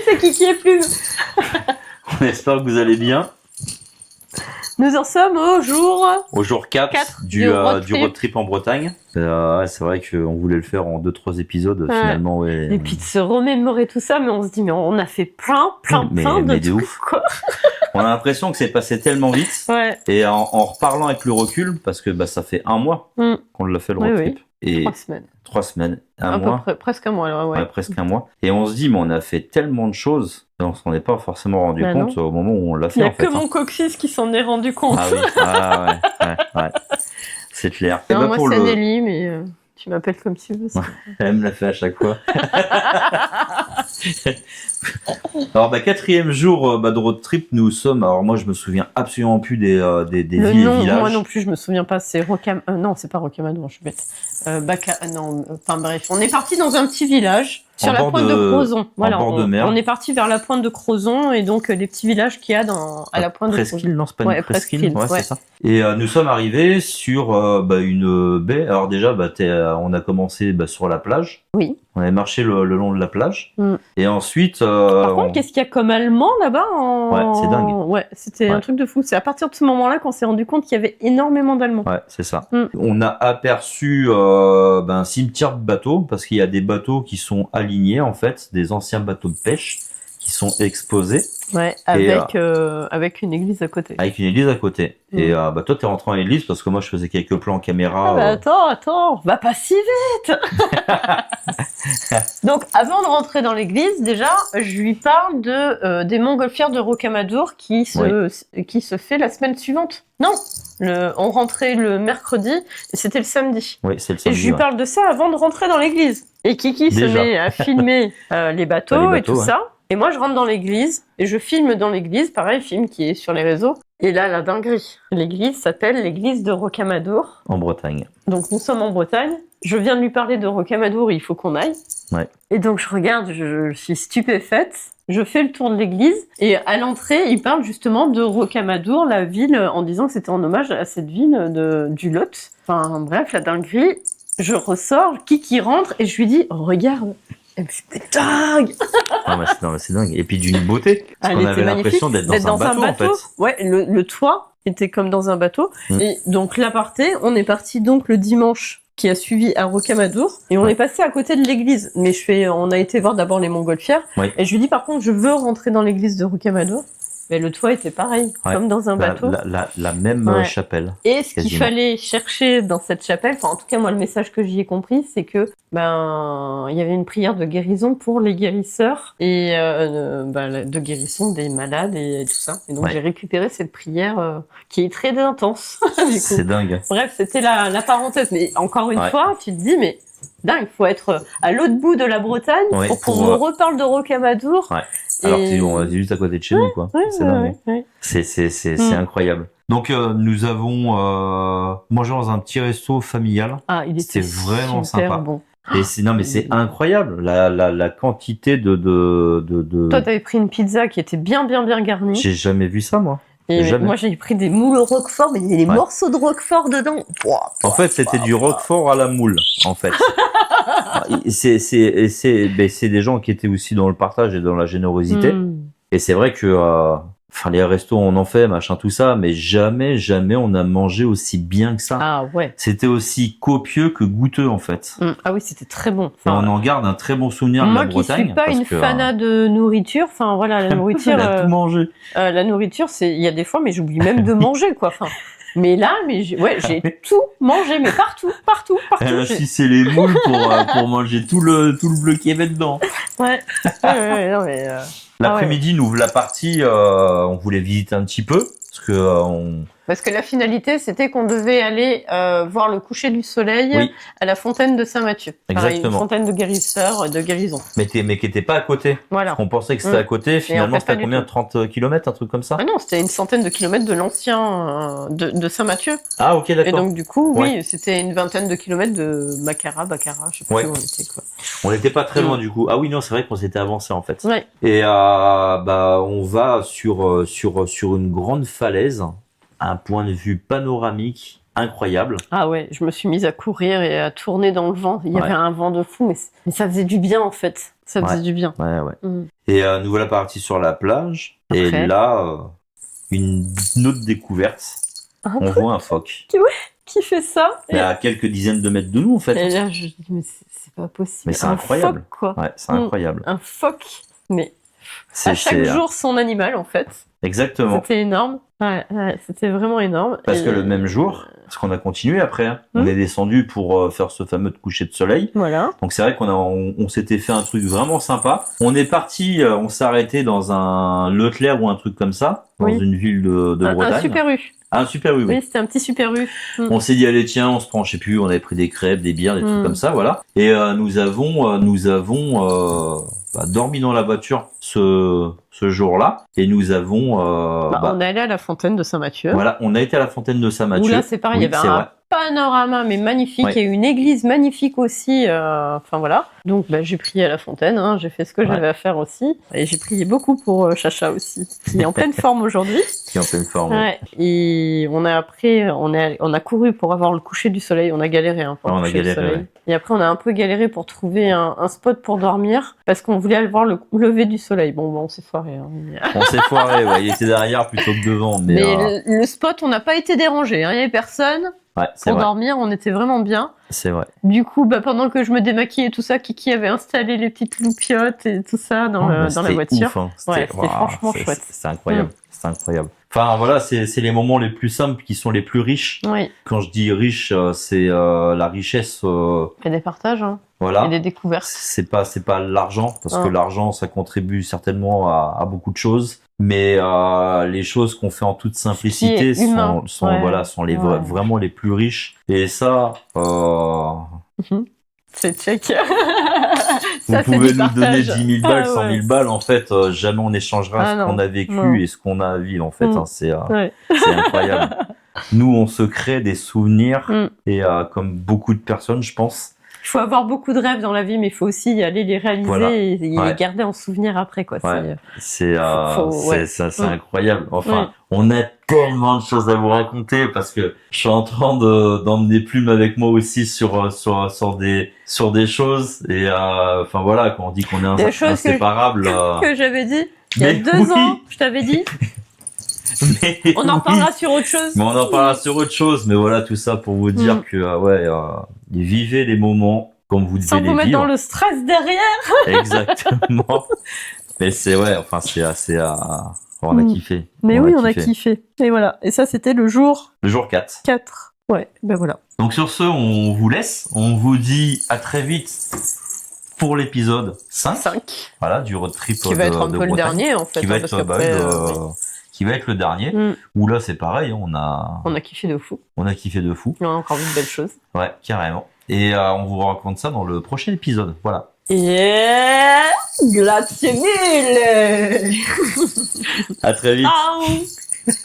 c'est Kiki et Plume. On espère que vous allez bien. Nous en sommes au jour 4 du road trip en Bretagne. C'est vrai qu'on voulait le faire en 2-3 épisodes, finalement. Ouais. Et puis de se remémorer tout ça, mais on se dit, mais on a fait plein de trucs, ouf. quoi. On a l'impression que c'est passé tellement vite. Ouais. Et en reparlant avec le recul, parce que ça fait un mois qu'on l'a fait le road trip. Et 3 semaines. 3 semaines, un mois. Presque un mois, alors, ouais. Presque un mois. Et on se dit, mais on a fait tellement de choses. On s'en est pas forcément rendu compte au moment où on l'a fait. Il n'y a que mon coccyx qui s'en est rendu compte. Ah oui, ouais. C'est clair. Non, moi c'est Nelly, mais tu m'appelles comme tu veux. Elle me l'a fait à chaque fois. Alors, 4e jour de road trip, nous sommes. Alors, moi, je me souviens absolument plus des villes et villages. Moi non plus, je me souviens pas. C'est non, c'est pas Rocamadour, je suis bête. Enfin bref, on est parti dans un petit village. Sur la pointe de Crozon. Voilà, en bord de mer. On est parti vers la pointe de Crozon et donc les petits villages qu'il y a à la pointe de Crozon. Presqu'île, non, c'est pas une presqu'île. Ouais, c'est ça. Et nous sommes arrivés sur une baie. Alors déjà, on a commencé sur la plage. Oui. On avait marché le long de la plage. Et ensuite... Par contre, qu'est-ce qu'il y a comme allemand là-bas Ouais, c'est dingue. Ouais, c'était un truc de fou. C'est à partir de ce moment-là qu'on s'est rendu compte qu'il y avait énormément d'Allemands. Ouais, c'est ça. On a aperçu un cimetière de bateaux, parce qu'il y a des bateaux qui sont alignés, en fait, des anciens bateaux de pêche qui sont exposés. Ouais, avec une église à côté. Avec une église à côté. Et toi, t'es rentré dans l'église parce que moi, je faisais quelques plans en caméra. Attends, va pas si vite. Donc, avant de rentrer dans l'église, déjà, je lui parle des montgolfières de Rocamadour qui se fait la semaine suivante. Non, on rentrait le mercredi et c'était le samedi. Oui, c'est le samedi. Et je lui parle de ça avant de rentrer dans l'église. Et Kiki se met à filmer les bateaux et tout ça. Et moi, je rentre dans l'église et je filme dans l'église, pareil, film qui est sur les réseaux. Et là, la dinguerie. L'église s'appelle l'église de Rocamadour. En Bretagne. Donc, nous sommes en Bretagne. Je viens de lui parler de Rocamadour, il faut qu'on aille. Ouais. Et donc, je regarde, je suis stupéfaite. Je fais le tour de l'église et à l'entrée, il parle justement de Rocamadour, la ville, en disant que c'était en hommage à cette ville du Lot. Enfin, bref, la dinguerie. Je ressors, Kiki rentre et je lui dis, regarde. C'est dingue. C'est dingue. Et puis d'une beauté. Parce qu'on avait l'impression d'être dans un bateau, en fait. Ouais, le toit était comme dans un bateau. Et donc, l'aparté, on est parti donc le dimanche qui a suivi à Rocamadour. Et on est passé à côté de l'église. Mais on a été voir d'abord les montgolfières. Ouais. Et je lui dis, par contre, je veux rentrer dans l'église de Rocamadour. Mais le toit était pareil, comme dans un bateau. La même chapelle. Et ce qu'il fallait chercher dans cette chapelle, enfin en tout cas moi le message que j'y ai compris, c'est que il y avait une prière de guérison pour les guérisseurs et de guérison des malades et tout ça. Et donc j'ai récupéré cette prière qui est très intense. C'est dingue. Bref, c'était la parenthèse. Mais encore une fois, tu te dis mais dingue, il faut être à l'autre bout de la Bretagne pour qu'on nous reparle de Rocamadour. Ouais. Alors c'est juste à côté de chez nous, quoi. C'est dingue. C'est incroyable. Donc nous avons mangé dans un petit resto familial. Ah, c'était vraiment sympa. Bon. Et c'est incroyable la quantité de. Toi, t'avais pris une pizza qui était bien garnie. J'ai jamais vu ça, moi. Et moi, j'ai pris des moules au roquefort, mais il y a des morceaux de roquefort dedans. En fait, c'était du roquefort à la moule, en fait. C'est des gens qui étaient aussi dans le partage et dans la générosité. Et c'est vrai que les restos, on en fait, machin, tout ça, mais jamais on a mangé aussi bien que ça. Ah ouais. C'était aussi copieux que goûteux, en fait. Ah oui, c'était très bon. Enfin, on en garde un très bon souvenir de la Bretagne. Moi qui suis pas une fanat de nourriture, enfin voilà, la nourriture. Elle a tout mangé. La nourriture, il y a des fois, mais j'oublie même de manger, quoi. Enfin. Mais là, j'ai tout mangé, mais partout. Elle a sucé les moules pour manger tout le bleu qu'il y avait dedans. Ouais. Non, mais l'après-midi, nous ouvre la partie, on voulait visiter un petit peu, parce que la finalité, c'était qu'on devait aller voir le coucher du soleil à la fontaine de Saint-Mathieu. Exactement. Une fontaine de guérisseurs, de guérison. Mais qui n'était pas à côté. Voilà. Parce qu'on pensait que c'était à côté, finalement, en fait, c'était à combien 30 km, un truc comme ça? Ah non, c'était une centaine de kilomètres de l'ancien, de Saint-Mathieu. Ah, ok, d'accord. Et donc, du coup, oui, c'était une vingtaine de kilomètres de Baccarat, je sais plus où on était, quoi. On n'était pas très loin, du coup. Ah oui, non, c'est vrai qu'on s'était avancé, en fait. Ouais. Et, on va sur une grande falaise, un point de vue panoramique incroyable. Ah ouais, je me suis mise à courir et à tourner dans le vent. Il y Ouais. avait un vent de fou, mais ça faisait du bien en fait. Ça faisait Ouais. du bien. Ouais. Mm. Et nous voilà partis sur la plage. Après. Et là, une autre découverte. Un On truc voit un phoque. qui fait ça. Mais à quelques dizaines de mètres de nous, en fait. Et là, je dis, mais c'est pas possible. Mais c'est Un incroyable. phoque, quoi. Ouais, c'est incroyable. Un phoque. Mais C'est, à chaque c'est, jour, son animal, en fait. Exactement. C'était énorme. Ouais, c'était vraiment énorme. Parce Et- que le même jour, parce qu'on a continué après, hein, on est descendu pour faire ce fameux coucher de soleil. Voilà. Donc c'est vrai on s'était fait un truc vraiment sympa. On est parti, on s'est arrêté dans un Leclerc ou un truc comme ça, dans Oui. une ville de Bretagne. Un Super U. Ah, un Super U, oui. Oui, c'était un petit Super U. On s'est dit allez tiens, on se prend, je sais plus, on avait pris des crêpes, des bières, des trucs Mm. comme ça, voilà. Et nous avons dormi dans la voiture ce jour-là, et nous avons On est allé à la fontaine de Saint-Mathieu. voilà, on a été à la fontaine de Où Saint-Mathieu. là, c'est pareil, Oui, il y avait c'est un vrai. panorama, mais magnifique, Ouais. et une église magnifique aussi. Enfin voilà. Donc j'ai prié à la fontaine, hein, j'ai fait ce que Ouais. j'avais à faire aussi. Et j'ai prié beaucoup pour Chacha aussi, qui est en pleine forme aujourd'hui. Qui est en pleine forme. Ouais. Et on a couru pour avoir le coucher du soleil. On a galéré hein, pour Ouais, le on a coucher galéré, du soleil. ouais. Et après, on a un peu galéré pour trouver un spot pour dormir parce qu'on voulait aller voir le lever du soleil. Bon, on s'est foiré. Hein. On s'est foiré, ouais, il était derrière plutôt que devant, mais, Mais le spot, on n'a pas été dérangé. Hein. Il n'y avait personne. ouais, c'est Pour vrai, dormir, on était vraiment bien. c'est vrai. Du coup, pendant que je me démaquillais et tout ça, Kiki avait installé les petites loupiottes et tout ça dans la C'était voiture. ouf, hein. Ouais, c'était franchement chouette. C'est incroyable, c'est incroyable. Enfin voilà, c'est les moments les plus simples qui sont les plus riches. Oui, Quand je dis riche, c'est la richesse, on fait des partages hein, voilà. et des découvertes. C'est pas l'argent, parce que Ah. l'argent ça contribue certainement à beaucoup de choses, mais les choses qu'on fait en toute simplicité Qui est humain. sont Ouais. voilà, sont les Ouais. vraiment les plus riches. Et ça, C'est check. vous Ça, c'est pouvez du nous donner partage. 10 000 balles, Ah 100 ouais. 000 balles, en fait, jamais on échangera Ah ce non, qu'on a vécu non. et ce qu'on a à vivre, en fait. Mm. Hein, c'est Ouais. incroyable. Nous, on se crée des souvenirs, Mm. et comme beaucoup de personnes, je pense. Il faut avoir beaucoup de rêves dans la vie, mais il faut aussi y aller les réaliser Voilà. et les Ouais. garder en souvenir après. Quoi. Ouais. C'est, C'est Mm. incroyable. Enfin, Mm. on a tellement de choses à vous raconter parce que je suis en train d'emmener Plume avec moi aussi sur des choses et enfin voilà, quand on dit qu'on est Des choses inséparables. que j'avais dit il y a Mais 2 oui. ans. Je t'avais dit. Mais On en oui. reparlera sur autre chose. Mais on en parlera sur autre chose. Mais voilà, tout ça pour vous dire que vivez les moments comme vous devez Sans les vous mettre vivre. dans le stress derrière. Exactement. Mais c'est assez. On a Mm. kiffé. Mais oui, on a kiffé. Et voilà. Et ça, c'était le jour Le jour 4. 4. Ouais, voilà. Donc sur ce, on vous laisse. On vous dit à très vite pour l'épisode 5. 5. Voilà, du road trip Qui va être un de peu le Bretagne. dernier, en fait. Qui va hein, être parce qu'après, qui va être le dernier. Mm. Où là, c'est pareil, on a kiffé de fou. kiffé de fou. On a encore vu de belles choses. Ouais, carrément. Et on vous raconte ça dans le prochain épisode. Voilà. Et grazie mille. À très vite. Ciao.